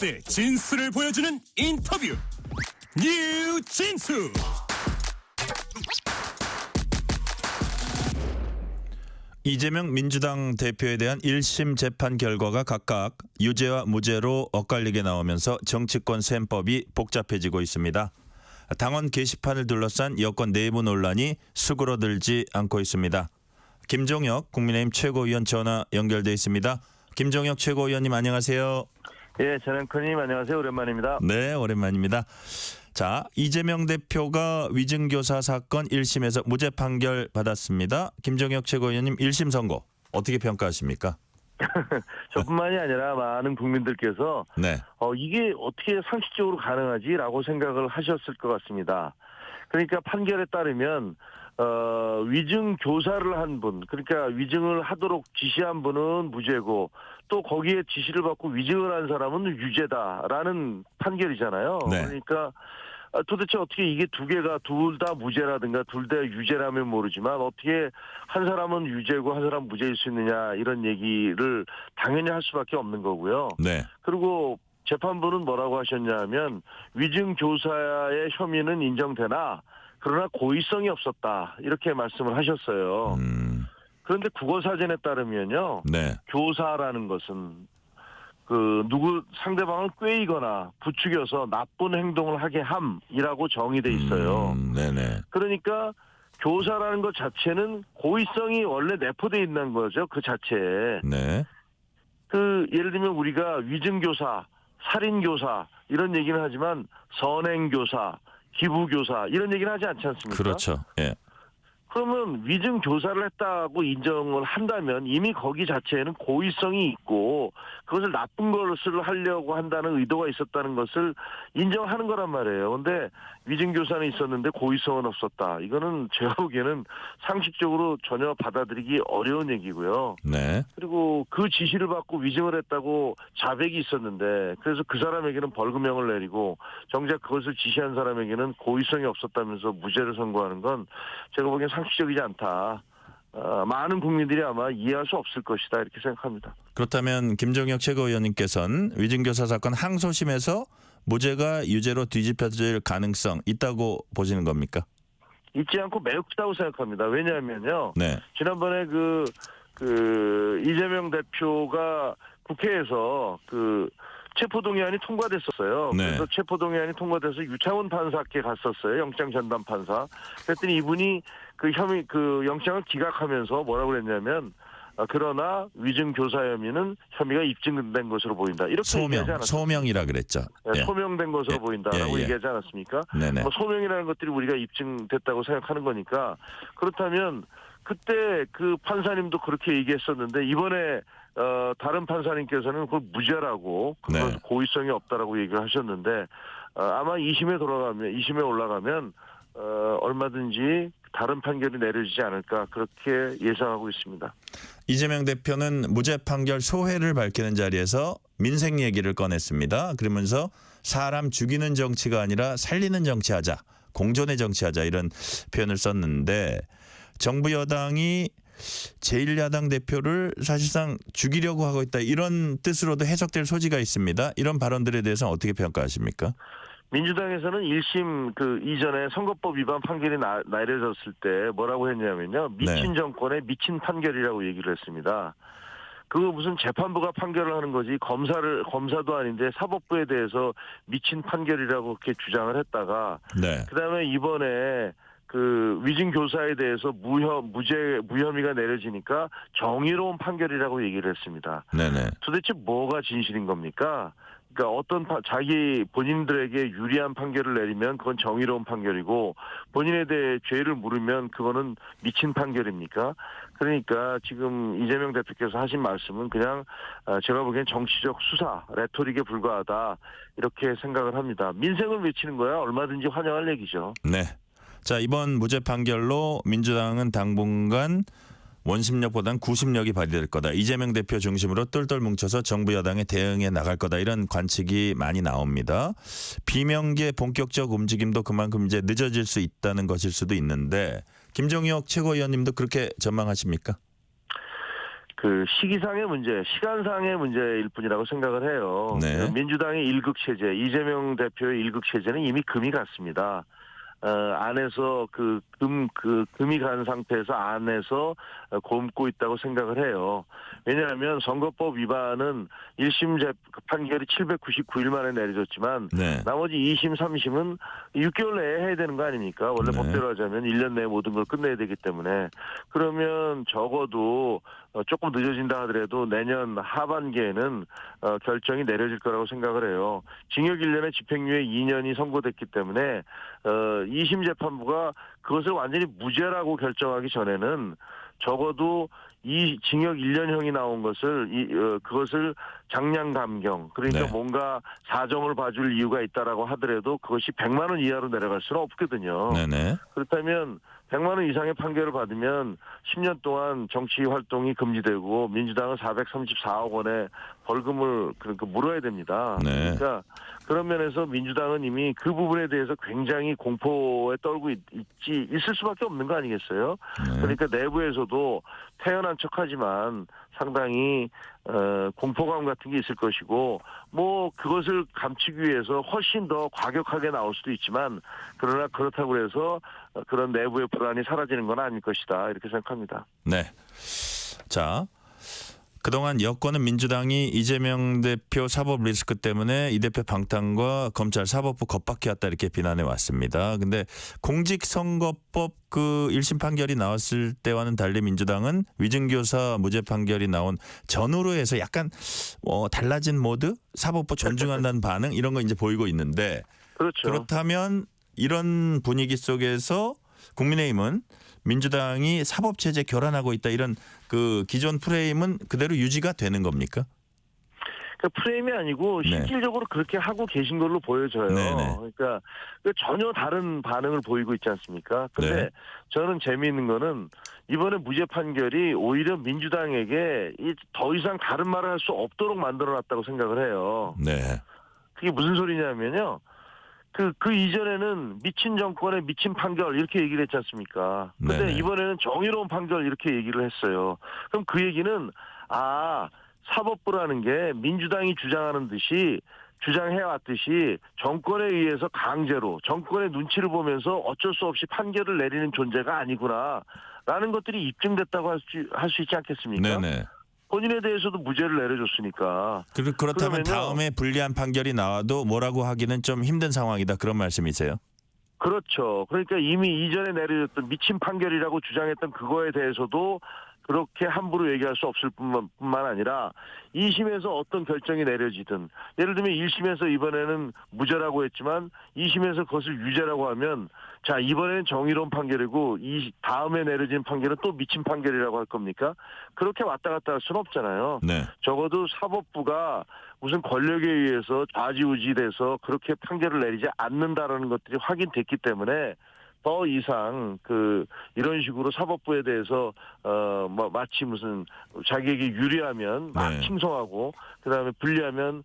그때 진술을 보여주는 인터뷰 뉴진수. 이재명 민주당 대표에 대한 1심 재판 결과가 각각 유죄와 무죄로 엇갈리게 나오면서 정치권 셈법이 복잡해지고 있습니다. 당원 게시판을 둘러싼 여권 내부 논란이 수그러들지 않고 있습니다. 김종혁 국민의힘 최고위원 전화 연결돼 있습니다. 김종혁 최고위원님 안녕하세요. 예, 전영크님 안녕하세요. 오랜만입니다. 네, 오랜만입니다. 자, 이재명 대표가 위증교사 사건 1심에서 무죄 판결 받았습니다. 김종혁 최고위원님 1심 선고 어떻게 평가하십니까? 저뿐만이 아니라 많은 국민들께서 네. 이게 어떻게 상식적으로 가능하지라고 생각을 하셨을 것 같습니다. 그러니까 판결에 따르면 위증 교사를 한 분, 그러니까 위증을 하도록 지시한 분은 무죄고 또 거기에 지시를 받고 위증을 한 사람은 유죄다라는 판결이잖아요. 네. 그러니까 도대체 어떻게 이게 두 개가 둘 다 무죄라든가 둘 다 유죄라면 모르지만 어떻게 한 사람은 유죄고 한 사람은 무죄일 수 있느냐 이런 얘기를 당연히 할 수밖에 없는 거고요. 네. 그리고 재판부는 뭐라고 하셨냐면 위증 교사의 혐의는 인정되나 그러나 고의성이 없었다 이렇게 말씀을 하셨어요. 그런데 국어사전에 따르면요. 네. 교사라는 것은 상대방을 꾀이거나 부추겨서 나쁜 행동을 하게 함이라고 정의돼 있어요. 네네. 그러니까 교사라는 것 자체는 고의성이 원래 내포돼 있는 거죠. 그 자체에. 네. 예를 들면 우리가 위증교사, 살인교사 이런 얘기는 하지만 선행교사, 기부교사 이런 얘기는 하지 않지 않습니까? 그렇죠. 예. 그러면 위증 교사를 했다고 인정을 한다면 이미 거기 자체에는 고의성이 있고 그것을 나쁜 것을 하려고 한다는 의도가 있었다는 것을 인정하는 거란 말이에요. 근데 위증 교사는 있었는데 고의성은 없었다. 이거는 제가 보기에는 상식적으로 전혀 받아들이기 어려운 얘기고요. 네. 그리고 그 지시를 받고 위증을 했다고 자백이 있었는데 그래서 그 사람에게는 벌금형을 내리고 정작 그것을 지시한 사람에게는 고의성이 없었다면서 무죄를 선고하는 건 제가 보기엔 상식적이지 않다. 많은 국민들이 아마 이해할 수 없을 것이다 이렇게 생각합니다. 그렇다면 김종혁 최고위원님께서는 위증교사 사건 항소심에서 무죄가 유죄로 뒤집혀질 가능성 있다고 보시는 겁니까? 있지 않고 매우 크다고 생각합니다. 왜냐하면요. 네. 지난번에 이재명 대표가 국회에서 체포동의안이 통과됐었어요. 네. 그래서 체포동의안이 통과돼서 유창훈 판사께 갔었어요. 영장 전담 판사. 그랬더니 이분이 영장을 기각하면서 뭐라고 그랬냐면 그러나 위증 교사 혐의가 입증된 것으로 보인다. 이렇게 얘기하지 않았습니까? 소명이라 그랬죠. 네, 예. 소명된 것으로 보인다라고 얘기하지 않았습니까? 네네. 소명이라는 것들이 우리가 입증됐다고 생각하는 거니까 그렇다면 그때 그 판사님도 그렇게 얘기했었는데 이번에 다른 판사님께서는 그걸 무죄라고 그건 네. 고의성이 없다라고 얘기를 하셨는데 아마 2심에 올라가면 얼마든지 다른 판결이 내려지지 않을까 그렇게 예상하고 있습니다. 이재명 대표는 무죄 판결 소회를 밝히는 자리에서 민생 얘기를 꺼냈습니다. 그러면서 사람 죽이는 정치가 아니라 살리는 정치하자, 공존의 정치하자 이런 표현을 썼는데 정부 여당이 제1야당 대표를 사실상 죽이려고 하고 있다 이런 뜻으로도 해석될 소지가 있습니다. 이런 발언들에 대해서는 어떻게 평가하십니까? 민주당에서는 1심 이전에 선거법 위반 판결이 내려졌을 때 뭐라고 했냐면요. 미친 정권의 미친 판결이라고 얘기를 했습니다. 그거 무슨 재판부가 판결을 하는 거지 검사도 아닌데 사법부에 대해서 미친 판결이라고 그렇게 주장을 했다가 네. 그다음에 이번에 위증 교사에 대해서 무혐의가 내려지니까 정의로운 판결이라고 얘기를 했습니다. 네네. 도대체 뭐가 진실인 겁니까? 그러니까 본인들에게 유리한 판결을 내리면 그건 정의로운 판결이고 본인에 대해 죄를 물으면 그거는 미친 판결입니까? 그러니까 지금 이재명 대표께서 하신 말씀은 그냥 제가 보기엔 정치적 수사, 레토릭에 불과하다 이렇게 생각을 합니다. 민생을 외치는 거야 얼마든지 환영할 얘기죠. 네. 자, 이번 무죄 판결로 민주당은 당분간 원심력보단 구심력이 발휘될 거다. 이재명 대표 중심으로 똘똘 뭉쳐서 정부 여당에 대응해 나갈 거다. 이런 관측이 많이 나옵니다. 비명계 본격적 움직임도 그만큼 이제 늦어질 수 있다는 것일 수도 있는데 김종혁 최고위원님도 그렇게 전망하십니까? 그 시기상의 문제, 시간상의 문제일 뿐이라고 생각을 해요. 네. 민주당의 일극 체제, 이재명 대표의 일극 체제는 이미 금이 갔습니다. 안에서 금이 간 상태에서 안에서 곪고 있다고 생각을 해요. 왜냐하면 선거법 위반은 1심 판결이 799일 만에 내려졌지만 네. 나머지 2심, 3심은 6개월 내에 해야 되는 거 아닙니까? 원래 네. 법대로 하자면 1년 내에 모든 걸 끝내야 되기 때문에 그러면 적어도 조금 늦어진다 하더라도 내년 하반기에는 결정이 내려질 거라고 생각을 해요. 징역 1년에 집행유예 2년이 선고됐기 때문에 2심 재판부가 그것을 완전히 무죄라고 결정하기 전에는 적어도 이 징역 1년형이 나온 것을 그것을 장량 감경 그러니까 네. 뭔가 사정을 봐줄 이유가 있다라고 하더라도 그것이 100만 원 이하로 내려갈 수는 없거든요. 네네. 그렇다면 100만 원 이상의 판결을 받으면 10년 동안 정치 활동이 금지되고 민주당은 434억 원의 벌금을 그러니까 물어야 됩니다. 네. 그러니까 그런 면에서 민주당은 이미 그 부분에 대해서 굉장히 공포에 떨고 있을 수밖에 없는 거 아니겠어요? 네. 그러니까 내부에서도 태연한 척하지만 상당히 공포감 같은 게 있을 것이고 뭐 그것을 감추기 위해서 훨씬 더 과격하게 나올 수도 있지만 그러나 그렇다고 해서 그런 내부의 불안이 사라지는 건 아닐 것이다 이렇게 생각합니다. 네. 자, 그동안 여권은 민주당이 이재명 대표 사법 리스크 때문에 이 대표 방탄과 검찰 사법부 겁박해왔다 이렇게 비난해 왔습니다. 근데 공직선거법 그 1심 판결이 나왔을 때와는 달리 민주당은 위증교사 무죄 판결이 나온 전후로 해서 약간 달라진 모드, 사법부 존중한다는 반응 이런 거 이제 보이고 있는데 그렇죠. 그렇다면 이런 분위기 속에서 국민의힘은 민주당이 사법체제 교란하고 있다 이런 그 기존 프레임은 그대로 유지가 되는 겁니까? 그러니까 프레임이 아니고 네. 실질적으로 그렇게 하고 계신 걸로 보여져요. 네네. 그러니까 전혀 다른 반응을 보이고 있지 않습니까? 근데 네. 저는 재미있는 거는 이번에 무죄 판결이 오히려 민주당에게 더 이상 다른 말을 할 수 없도록 만들어놨다고 생각을 해요. 네. 그게 무슨 소리냐면요. 그 이전에는 미친 정권의 미친 판결 이렇게 얘기를 했지 않습니까? 근데 네네. 이번에는 정의로운 판결 이렇게 얘기를 했어요. 그럼 그 얘기는 사법부라는 게 민주당이 주장해왔듯이 정권에 의해서 강제로 정권의 눈치를 보면서 어쩔 수 없이 판결을 내리는 존재가 아니구나라는 것들이 입증됐다고 할 수 있지 않겠습니까? 네네. 본인에 대해서도 무죄를 내려줬으니까. 그렇다면 그러면요. 다음에 불리한 판결이 나와도 뭐라고 하기는 좀 힘든 상황이다 그런 말씀이세요? 그렇죠. 그러니까 이미 이전에 내려졌던 미친 판결이라고 주장했던 그거에 대해서도 그렇게 함부로 얘기할 수 없을 뿐만 아니라 2심에서 어떤 결정이 내려지든 예를 들면 1심에서 이번에는 무죄라고 했지만 2심에서 그것을 유죄라고 하면 자 이번에는 정의로운 판결이고 이 다음에 내려진 판결은 또 미친 판결이라고 할 겁니까? 그렇게 왔다 갔다 할 수는 없잖아요. 네. 적어도 사법부가 무슨 권력에 의해서 좌지우지돼서 그렇게 판결을 내리지 않는다라는 것들이 확인됐기 때문에 더 이상 이런 식으로 사법부에 대해서 마치 무슨 자기에게 유리하면 막 네. 칭송하고 그다음에 불리하면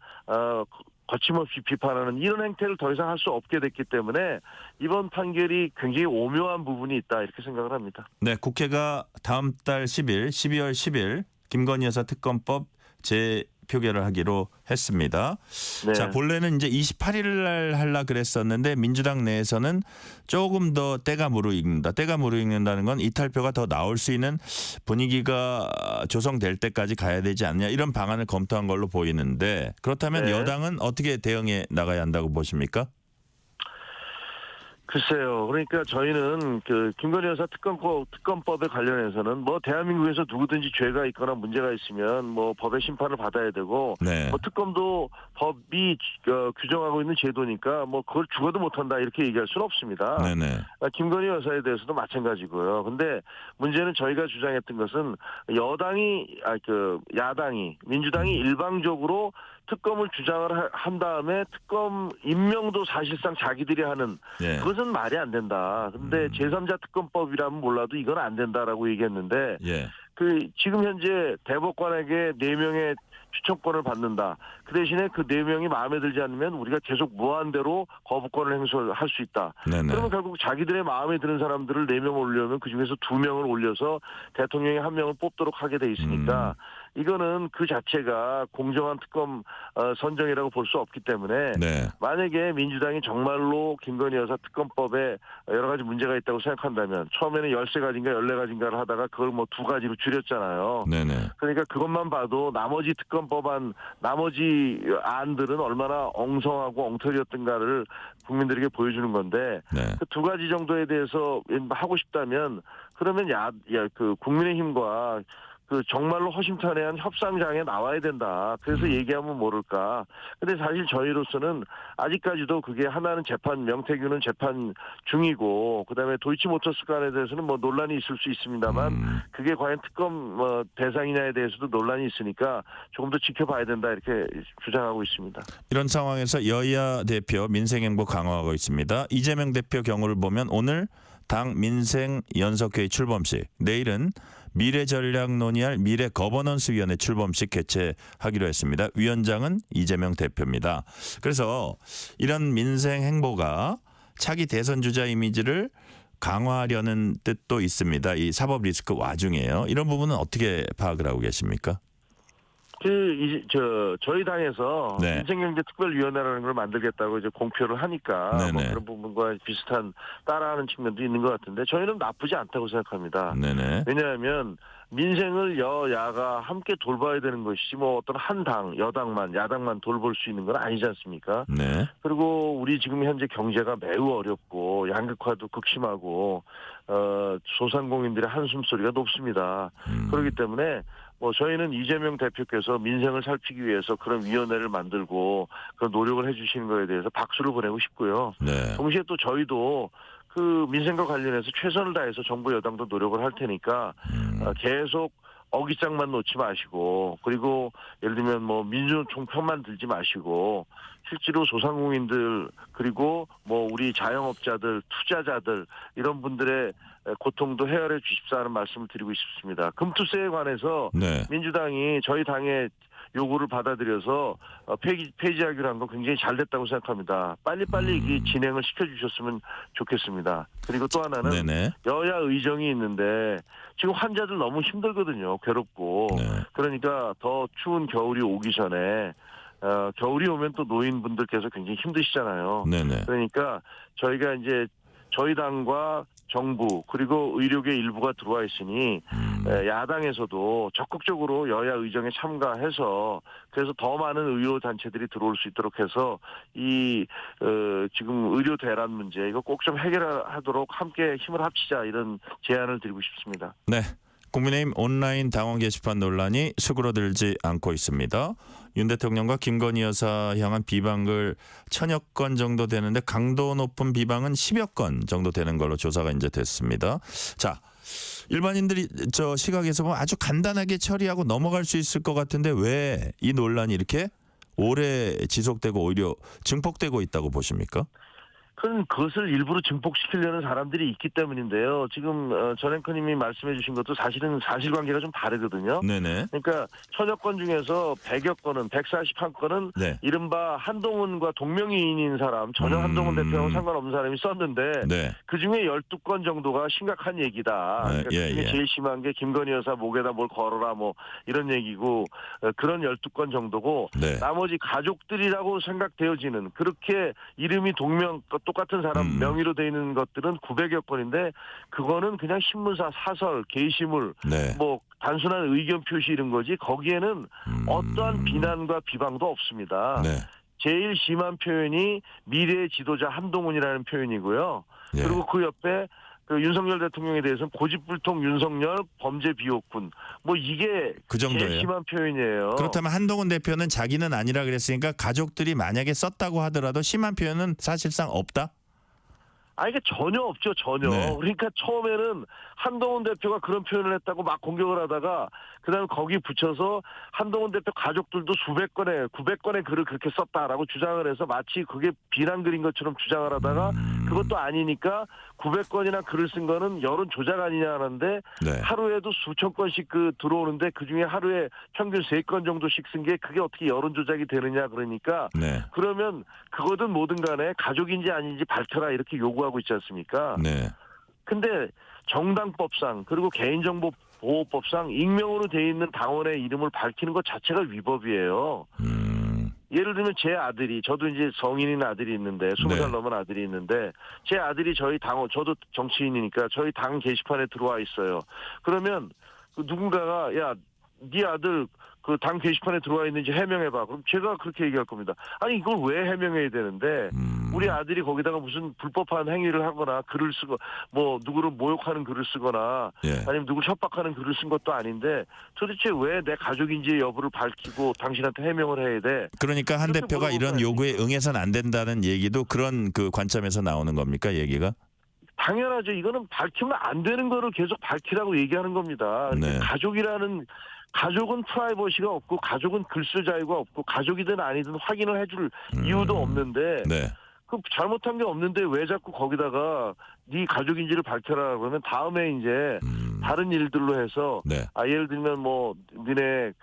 거침없이 비판하는 이런 행태를 더 이상 할 수 없게 됐기 때문에 이번 판결이 굉장히 오묘한 부분이 있다 이렇게 생각을 합니다. 네, 국회가 다음 달 10일, 12월 10일 김건희 여사 특검법 재표결을 하기로 했습니다. 네. 자, 본래는 이제 28일 날 하려 그랬었는데 민주당 내에서는 조금 더 때가 무르익는다. 때가 무르익는다는 건 이탈표가 더 나올 수 있는 분위기가 조성될 때까지 가야 되지 않냐 이런 방안을 검토한 걸로 보이는데 그렇다면 네. 여당은 어떻게 대응해 나가야 한다고 보십니까? 글쎄요. 그러니까 저희는 김건희 여사 특검법에 관련해서는 대한민국에서 누구든지 죄가 있거나 문제가 있으면 법의 심판을 받아야 되고 네. 특검도 법이 규정하고 있는 제도니까 그걸 죽어도 못한다 이렇게 얘기할 수는 없습니다. 네네. 김건희 여사에 대해서도 마찬가지고요. 근데 문제는 저희가 주장했던 것은 야당이 민주당이 일방적으로 특검을 주장을 한 다음에 특검 임명도 사실상 자기들이 하는 예. 그것은 말이 안 된다. 근데 제3자 특검법이라면 몰라도 이건 안 된다라고 얘기했는데 예. 지금 현재 대법관에게 4명의 추천권을 받는다. 그 대신에 그 4명이 마음에 들지 않으면 우리가 계속 무한대로 거부권을 행사할 수 있다. 네네. 그러면 결국 자기들의 마음에 드는 사람들을 4명 올려면 그중에서 2명을 올려서 대통령이 1명을 뽑도록 하게 돼 있으니까 이거는 그 자체가 공정한 특검 선정이라고 볼 수 없기 때문에 네. 만약에 민주당이 정말로 김건희 여사 특검법에 여러 가지 문제가 있다고 생각한다면 처음에는 13가지인가 14가지인가를 하다가 그걸 뭐 2가지로 줄였잖아요. 네네. 그러니까 그것만 봐도 나머지 특검법안 나머지 안들은 얼마나 엉성하고 엉터리였던가를 국민들에게 보여주는 건데 네. 그 2가지 정도에 대해서 하고 싶다면 그러면 그 국민의힘과 그 정말로 허심탄회한 협상장에 나와야 된다. 그래서 얘기하면 모를까. 근데 사실 저희로서는 아직까지도 그게 하나는 명태균은 재판 중이고 그다음에 도이치모터스 간에 대해서는 뭐 논란이 있을 수 있습니다만 그게 과연 특검 대상이냐에 대해서도 논란이 있으니까 조금 더 지켜봐야 된다 이렇게 주장하고 있습니다. 이런 상황에서 여야 대표 민생행보 강화하고 있습니다. 이재명 대표 경우를 보면 오늘 당 민생연석회의 출범식, 내일은 미래전략 논의할 미래거버넌스위원회 출범식 개최하기로 했습니다. 위원장은 이재명 대표입니다. 그래서 이런 민생 행보가 차기 대선 주자 이미지를 강화하려는 뜻도 있습니다. 이 사법 리스크 와중에요. 이런 부분은 어떻게 파악을 하고 계십니까? 저희 당에서 네. 민생경제특별위원회라는 걸 만들겠다고 이제 공표를 하니까 뭐 그런 부분과 비슷한 따라하는 측면도 있는 것 같은데 저희는 나쁘지 않다고 생각합니다. 네네. 왜냐하면 민생을 여야가 함께 돌봐야 되는 것이지 뭐 어떤 한 당, 야당만 돌볼 수 있는 건 아니지 않습니까? 네. 그리고 우리 지금 현재 경제가 매우 어렵고 양극화도 극심하고 소상공인들의 한숨소리가 높습니다. 그렇기 때문에 뭐 저희는 이재명 대표께서 민생을 살피기 위해서 그런 위원회를 만들고 그런 노력을 해주시는 거에 대해서 박수를 보내고 싶고요. 네. 동시에 또 저희도 그 민생과 관련해서 최선을 다해서 정부 여당도 노력을 할 테니까 계속 어깃장만 놓지 마시고 그리고 예를 들면 뭐 민주노총 편만 들지 마시고 실제로 소상공인들 그리고 뭐 우리 자영업자들 투자자들 이런 분들의 고통도 헤아려 주십사 하는 말씀을 드리고 싶습니다. 금투세에 관해서 네. 민주당이 저희 당의 요구를 받아들여서 폐지하기로 한 건 굉장히 잘 됐다고 생각합니다. 빨리빨리 이 진행을 시켜주셨으면 좋겠습니다. 그리고 또 하나는 네네. 여야 의정이 있는데 지금 환자들 너무 힘들거든요. 괴롭고. 네. 그러니까 더 추운 겨울이 오기 전에 겨울이 오면 또 노인분들께서 굉장히 힘드시잖아요. 네네. 그러니까 저희가 이제 저희 당과 정부 그리고 의료계 일부가 들어와 있으니 야당에서도 적극적으로 여야 의정에 참가해서 그래서 더 많은 의료 단체들이 들어올 수 있도록 해서 이 지금 의료 대란 문제 이거 꼭 좀 해결하도록 함께 힘을 합치자 이런 제안을 드리고 싶습니다. 네. 국민의힘 온라인 당원 게시판 논란이 수그러들지 않고 있습니다. 윤 대통령과 김건희 여사 향한 비방글 1000여 건 정도 되는데 강도 높은 비방은 10여 건 정도 되는 걸로 조사가 이제 됐습니다. 자, 일반인들이 저 시각에서 보면 아주 간단하게 처리하고 넘어갈 수 있을 것 같은데 왜 이 논란이 이렇게 오래 지속되고 오히려 증폭되고 있다고 보십니까? 그것을 일부러 증폭시키려는 사람들이 있기 때문인데요. 지금 전 앵커님이 말씀해 주신 것도 사실은 사실관계가 좀 다르거든요. 네네. 그러니까 1000여 건 중에서 100여 건은 141건은 네. 이른바 한동훈과 동명이인인 사람 전혀 한동훈 대표하고 상관없는 사람이 썼는데 네. 그중에 12건 정도가 심각한 얘기다. 그러니까 예, 그중에 예. 제일 심한 게 김건희 여사 목에다 뭘 걸어라 뭐 이런 얘기고 그런 12건 정도고 네. 나머지 가족들이라고 생각되어지는 그렇게 이름이 똑같은 사람 명의로 돼 있는 것들은 900여 건인데 그거는 그냥 신문사 사설, 게시물 네. 뭐 단순한 의견 표시 이런 거지 거기에는 어떠한 비난과 비방도 없습니다. 네. 제일 심한 표현이 미래의 지도자 한동훈이라는 표현이고요. 예. 그리고 그 옆에 그 윤석열 대통령에 대해서는 고집불통 윤석열 범죄 비호군 뭐 이게 그 정도예요? 제일 심한 표현이에요. 그렇다면 한동훈 대표는 자기는 아니라 그랬으니까 가족들이 만약에 썼다고 하더라도 심한 표현은 사실상 없다? 이게 전혀 없죠, 전혀. 네. 그러니까 처음에는 한동훈 대표가 그런 표현을 했다고 막 공격을 하다가 그다음에 거기 붙여서 한동훈 대표 가족들도 수백 건의 900건의 글을 그렇게 썼다라고 주장을 해서 마치 그게 비난 글인 것처럼 주장을 하다가 그것도 아니니까 900건이나 글을 쓴 거는 여론 조작 아니냐 하는데 네. 하루에도 수천 건씩 들어오는데 그중에 하루에 평균 3건 정도씩 쓴 게 그게 어떻게 여론 조작이 되느냐 그러니까 네. 그러면 그거든 뭐든 간에 가족인지 아닌지 밝혀라 이렇게 요구하고 있지 않습니까? 네. 근데 정당법상 그리고 개인정보보호법상 익명으로 돼 있는 당원의 이름을 밝히는 것 자체가 위법이에요. 예를 들면 제 아들이 저도 이제 성인인 아들이 있는데 20살 네. 넘은 아들이 있는데 제 아들이 저희 당원 저도 정치인이니까 저희 당 게시판에 들어와 있어요. 그러면 그 누군가가 야, 네 아들 그 당 게시판에 들어와 있는지 해명해봐. 그럼 제가 그렇게 얘기할 겁니다. 아니 이걸 왜 해명해야 되는데 우리 아들이 거기다가 무슨 불법한 행위를 하거나 글을 쓰고 뭐 누구를 모욕하는 글을 쓰거나 예. 아니면 누구를 협박하는 글을 쓴 것도 아닌데 도대체 왜 내 가족인지 여부를 밝히고 당신한테 해명을 해야 돼? 그러니까 한 이렇게 대표가 이런 물어보면 요구에 응해서는 안 된다는 얘기도 그런 그 관점에서 나오는 겁니까, 얘기가? 당연하죠. 이거는 밝히면 안 되는 거를 계속 밝히라고 얘기하는 겁니다. 네. 가족은 프라이버시가 없고 가족은 글 쓸 자유가 없고 가족이든 아니든 확인을 해줄 이유도 없는데 네. 그 잘못한 게 없는데 왜 자꾸 거기다가 네 가족인지를 밝혀라 그러면 다음에 이제 다른 일들로 해서 네. 예를 들면 뭐 니네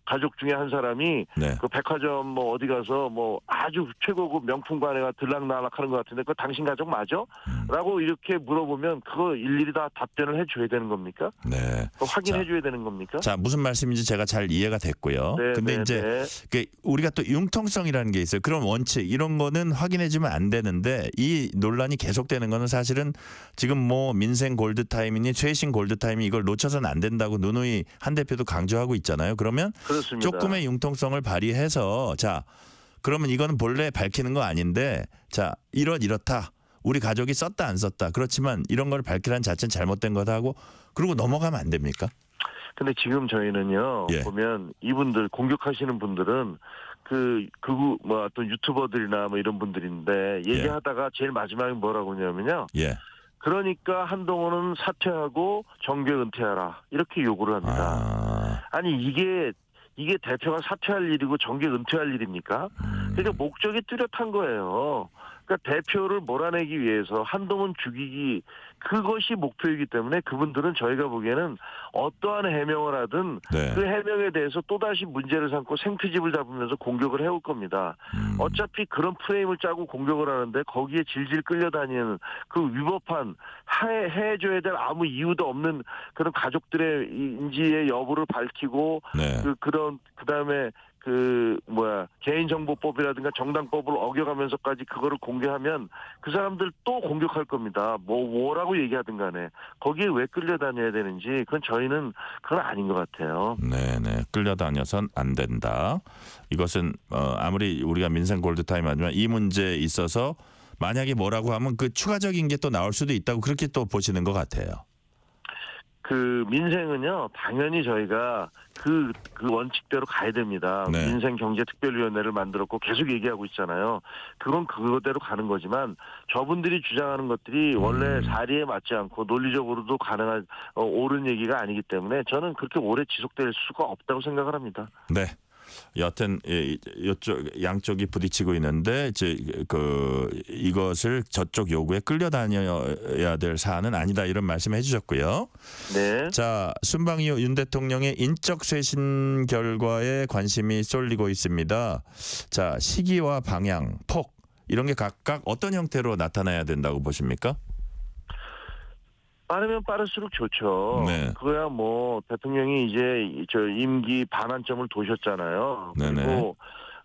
가족 중에 한 사람이 네. 그 백화점 뭐 어디 가서 뭐 아주 최고급 명품관에가 들락날락하는 것 같은데 그거 당신 가족 맞아? 라고 이렇게 물어보면 그거 일일이 다 답변을 해줘야 되는 겁니까? 네. 그거 확인해줘야 되는 겁니까? 자, 무슨 말씀인지 제가 잘 이해가 됐고요. 네, 근데 네, 이제 네. 그 우리가 또 융통성이라는 게 있어요. 그런 원칙 이런 거는 확인해주면 안 되는데 이 논란이 계속되는 거는 사실은 지금 뭐 민생 골드타임이니 최신 골드타임이 이걸 놓쳐서는 안 된다고 누누이 한 대표도 강조하고 있잖아요. 그러면 그렇습니다. 조금의 융통성을 발휘해서 자 그러면 이거는 본래 밝히는 거 아닌데 자 이렇다. 우리 가족이 썼다 안 썼다. 그렇지만 이런 걸 밝히라는 자체는 잘못된 거다 하고 그러고 넘어가면 안 됩니까? 근데 지금 저희는요 예. 보면 이분들 공격하시는 분들은 뭐 어떤 유튜버들이나 뭐 이런 분들인데 얘기하다가 제일 마지막에 뭐라고 하냐면요. 예. 그러니까 한동훈은 사퇴하고 정계 은퇴하라 이렇게 요구를 합니다. 아니 이게 대표가 사퇴할 일이고 정계 은퇴할 일입니까? 그러니까 목적이 뚜렷한 거예요. 그러니까 대표를 몰아내기 위해서 한동훈 죽이기 그것이 목표이기 때문에 그분들은 저희가 보기에는 어떠한 해명을 하든 네. 그 해명에 대해서 또다시 문제를 삼고 생트집을 잡으면서 공격을 해올 겁니다. 어차피 그런 프레임을 짜고 공격을 하는데 거기에 질질 끌려다니는 그 위법한 해줘야 될 아무 이유도 없는 그런 가족들의 인지의 여부를 밝히고 네. 그다음에 개인정보법이라든가 정당법을 어겨가면서까지 그거를 공개하면 그 사람들 또 공격할 겁니다. 뭐라고 얘기하든 간에 거기에 왜 끌려다녀야 되는지 그건 저희는 그건 아닌 것 같아요. 네네 끌려다녀선 안 된다. 이것은 아무리 우리가 민생 골드타임 하지만 이 문제에 있어서 만약에 뭐라고 하면 그 추가적인 게 또 나올 수도 있다고 그렇게 또 보시는 것 같아요. 그 민생은요 당연히 저희가 그 원칙대로 가야 됩니다. 네. 민생경제특별위원회를 만들었고 계속 얘기하고 있잖아요. 그건 그거대로 가는 거지만 저분들이 주장하는 것들이 원래 사리에 맞지 않고 논리적으로도 가능한 옳은 얘기가 아니기 때문에 저는 그렇게 오래 지속될 수가 없다고 생각을 합니다. 네. 여하튼 이쪽 양쪽이 부딪히고 있는데 이제 이것을 저쪽 요구에 끌려다녀야 될 사안은 아니다 이런 말씀해 주셨고요. 네. 자, 순방 이후 윤 대통령의 인적 쇄신 결과에 관심이 쏠리고 있습니다. 자, 시기와 방향, 폭 이런 게 각각 어떤 형태로 나타나야 된다고 보십니까? 빠르면 빠를수록 좋죠. 네. 그거야 뭐 대통령이 이제 임기 반환점을 도셨잖아요. 네네. 그리고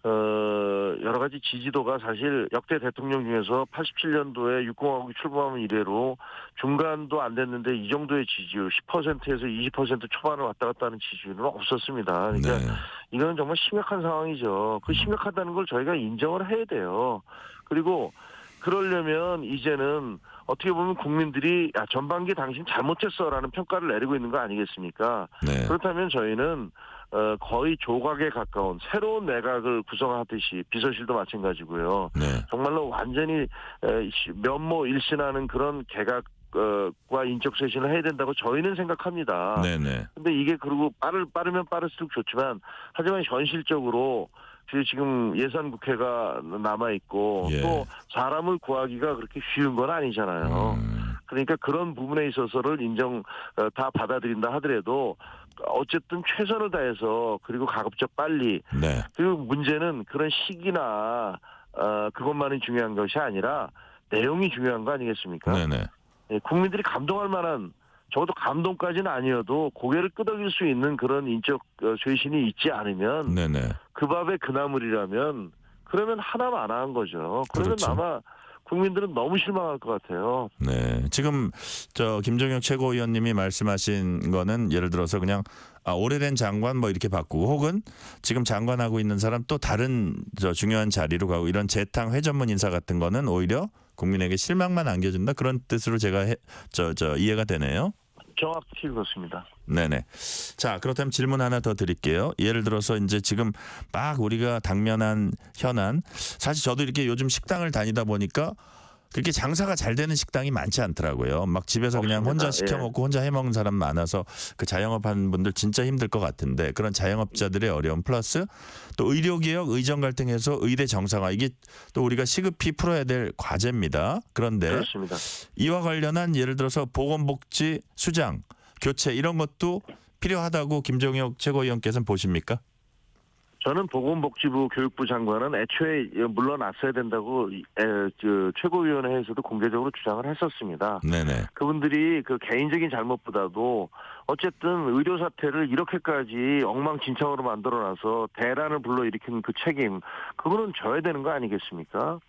여러 가지 지지도가 사실 역대 대통령 중에서 87년도에 육공화국이 출범하면 이래로 중간도 안 됐는데 이 정도의 지지율 10%에서 20% 초반을 왔다 갔다 하는 지지율은 없었습니다. 그러니까 네. 이거는 정말 심각한 상황이죠. 그 심각하다는 걸 저희가 인정을 해야 돼요. 그리고 그러려면 이제는 어떻게 보면 국민들이 전반기 당신 잘못했어라는 평가를 내리고 있는 거 아니겠습니까? 네. 그렇다면 저희는 거의 조각에 가까운 새로운 내각을 구성하듯이 비서실도 마찬가지고요. 네. 정말로 완전히 면모 일신하는 그런 개각과 인적 쇄신을 해야 된다고 저희는 생각합니다. 네네. 근데 이게 그리고 빠르면 빠를수록 좋지만 하지만 현실적으로 지금 예산 국회가 남아 있고 예. 또 사람을 구하기가 그렇게 쉬운 건 아니잖아요. 그러니까 그런 부분에 있어서를 다 받아들인다 하더라도 어쨌든 최선을 다해서 그리고 가급적 빨리 네. 그리고 문제는 그런 시기나 그것만이 중요한 것이 아니라 내용이 중요한 거 아니겠습니까? 네네. 예, 국민들이 감동할 만한 적어도 감동까지는 아니어도 고개를 끄덕일 수 있는 그런 인적 쇄신이 있지 않으면 네네. 그 밥에 그 나물이라면 그러면 하나마나한 거죠. 그러면 그렇죠. 아마 국민들은 너무 실망할 것 같아요. 네. 지금 김종혁 최고위원님이 말씀하신 거는 예를 들어서 그냥 오래된 장관 뭐 이렇게 바꾸고 혹은 지금 장관하고 있는 사람 또 다른 중요한 자리로 가고 이런 재탕 회전문 인사 같은 거는 오히려 국민에게 실망만 안겨준다 그런 뜻으로 제가 이해가 되네요. 정확히 그렇습니다. 네네. 자, 그렇다면 질문 하나 더 드릴게요. 예를 들어서 이제 지금 막 우리가 당면한 현안, 사실 저도 이렇게 요즘 식당을 다니다 보니까 그렇게 장사가 잘 되는 식당이 많지 않더라고요. 막 집에서 그냥 혼자 시켜 먹고 혼자 해 먹는 사람 많아서 그 자영업하는 분들 진짜 힘들 것 같은데 그런 자영업자들의 어려움 플러스 또 의료개혁, 의정 갈등에서 의대 정상화 이게 또 우리가 시급히 풀어야 될 과제입니다. 그런데 그렇습니다. 이와 관련한 예를 들어서 보건복지 수장 교체 이런 것도 필요하다고 김종혁 최고위원께서는 보십니까? 저는 보건복지부 교육부 장관은 애초에 물러났어야 된다고 최고위원회에서도 공개적으로 주장을 했었습니다. 네네. 그분들이 그 개인적인 잘못보다도 어쨌든 의료 사태를 이렇게까지 엉망진창으로 만들어놔서 대란을 불러일으킨 그 책임 그거는 져야 되는 거 아니겠습니까?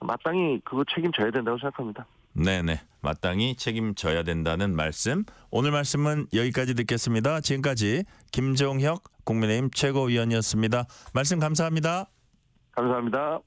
마땅히 그거 책임져야 된다고 생각합니다. 네네. 마땅히 책임져야 된다는 말씀. 오늘 말씀은 여기까지 듣겠습니다. 지금까지 김종혁 국민의힘 최고위원이었습니다. 말씀 감사합니다. 감사합니다.